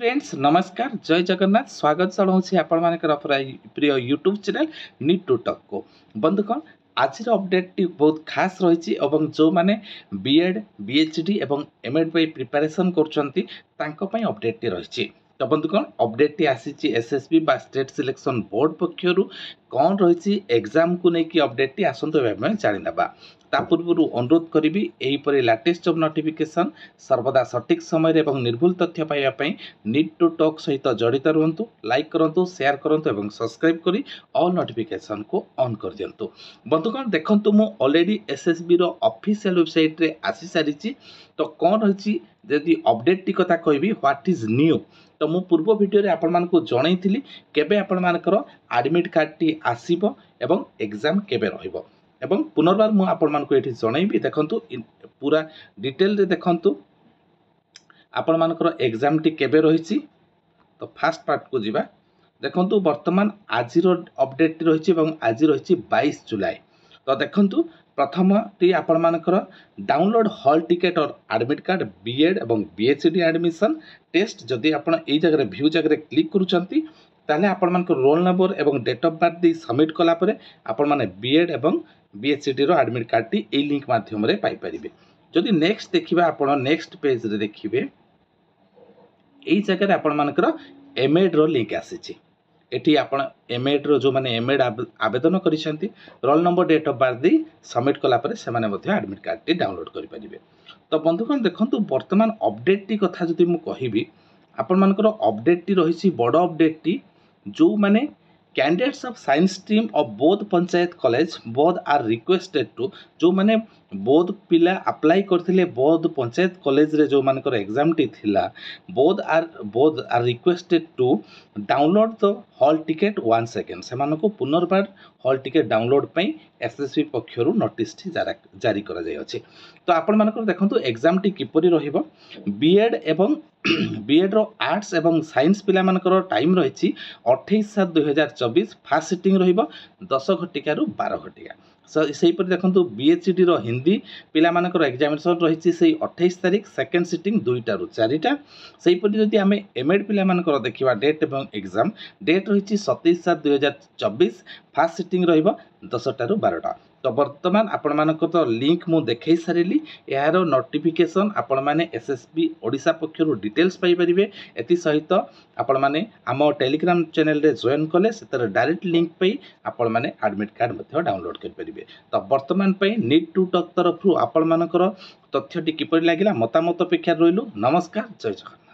Friends नमस्कार जय जगन्नाथ स्वागत जनाऊँ आपण प्रिय YouTube channel need to talk को बंधुगण आज अपडेट टी बहुत खास रही जो मैंने बीएड बीएचडी एवं एमएड प्रिपरेशन कर अपडेट टी रही तो बंधुगण अपडेट टी आसी एसएसबी बा स्टेट सिलेक्शन बोर्ड पक्षर कौन रही एग्जाम को लेकिन अपडेट टी आसतु जाणीना ता पूर्व अनुरोध करी यहीपरि लेटेस्ट जॉब नोटिफिकेशन सर्वदा सटीक समय एवं निर्भुल तथ्य पाइबा नीट टू टॉक सहित जड़ित रुहतु लाइक करूँ शेयर करूँ और सब्सक्राइब करी ऑल नोटिफिकेशन को ऑन कर दिंतु बंधुगण देखो मु ऑलरेडी एसएसबी रो ऑफिशियल वेबसाइट रे आसी सारी तो कौन रही जदि अपडेट टी कथा कहबी व्हाट इज न्यू तो मु पूर्व वीडियो रे आपण मानकु जणैथिली केबे आपण मानकर एडमिट कार्ड टी आसीबो एवं एग्जाम केबे रहइबो एवं पुनर्बार मु आपण मानकु एठी जणैबी देखंतु पूरा डिटेल रे देखंतु आपण मानकर एग्जाम टी केबे रहिछि तो फास्ट पार्ट को जिबा देखंतु वर्तमान आज रो अपडेट टी रहिछि एवं आज रहिछि 22 जुलाई तो देखंतु प्रथम टी आपण मानकर डाउनलोड हॉल टिकेट और एडमिट कार्ड बीएड एवं बीएचडी एडमिशन टेस्ट जदि आपण एई जगह व्यू जगह क्लिक करूचंती ताले आपण मानकर रोल नंबर एवं डेट ऑफ बर्थ दी सबमिट कला परे आपण माने बीएड एवं बीएचडी रो एडमिट कार्ड टी ए लिंक माध्यम रे पाई परिबे जदि नेक्स्ट देखिबा आपण नेक्स्ट पेज रे देखिबे एई जगह रे आपण मानकर एमएड रो लिंक आसीछि एठी आपण एमएड रो जो माने एमएड आवेदन करिसेंती roll number date of birth दी सबमिट कला परे से माने मध्ये एडमिट कार्ड टी डाउनलोड करि परिबे तो बंधुगण देखंतु वर्तमान अपडेट टी कथा जदि मु कहिबी आपण मानकर अपडेट टी रहिछि बड़ अपडेट टी जो माने candidates of science stream of बोध पंचायत कॉलेज बोध आर रिक्वेस्टेड टू जो माने बोध पिला अप्लाई करथिले बोध पंचायत कॉलेज रे जो मानकर एग्जाम टी थिला बोध are requested to download the hall ticket 1 second से मानको पुनर्बार हॉल टिकेट डाउनलोड पई एसएसबी पक्षरु नोटिस टी जारी करा जाय अछि तो आपण मानकर देखंतु एग्जाम टी किपरि रहिबो बीएड एवं बीएड रो आर्ट्स एवं साइंस पिला मानकर टाइम रहिछि 28/7/2024 फास्ट सिटिंग रहिबो 10 घटिका रु 12 घटिका सही पर देखंतु बीएचडी रो हिंदी पिला मानकर एग्जामिनेशन रहिछि सेही 28 तारिख सेकंड सिटिंग 2टा रु 4टा सही पर जदि हमें एमएड पिला मानकर देखिबा डेट एवं एग्जाम डेट रहिछि 27/7/2024 फास्ट सिटिंग रहिबो 10टा रु 12टा तो वर्तमान आपण मानक तो लिंक मु देखै सारिली यार नोटिफिकेशन आपण माने एसएसबी ओडिसा पक्षरु डिटेल्स पाई परिबे एति सहित आपण माने आम टेलीग्राम चैनल रे जॉइन कले सेतर डायरेक्ट लिंक पे आपण माने एडमिट कार्ड मध्ये डाउनलोड कर परिबे तो वर्तमान पे नीट टू टॉक तरफ आपण मानकर तथ्य टी किपरि लागिला मतामत अपेक्षा रहिलु नमस्कार जय जगन्नाथ।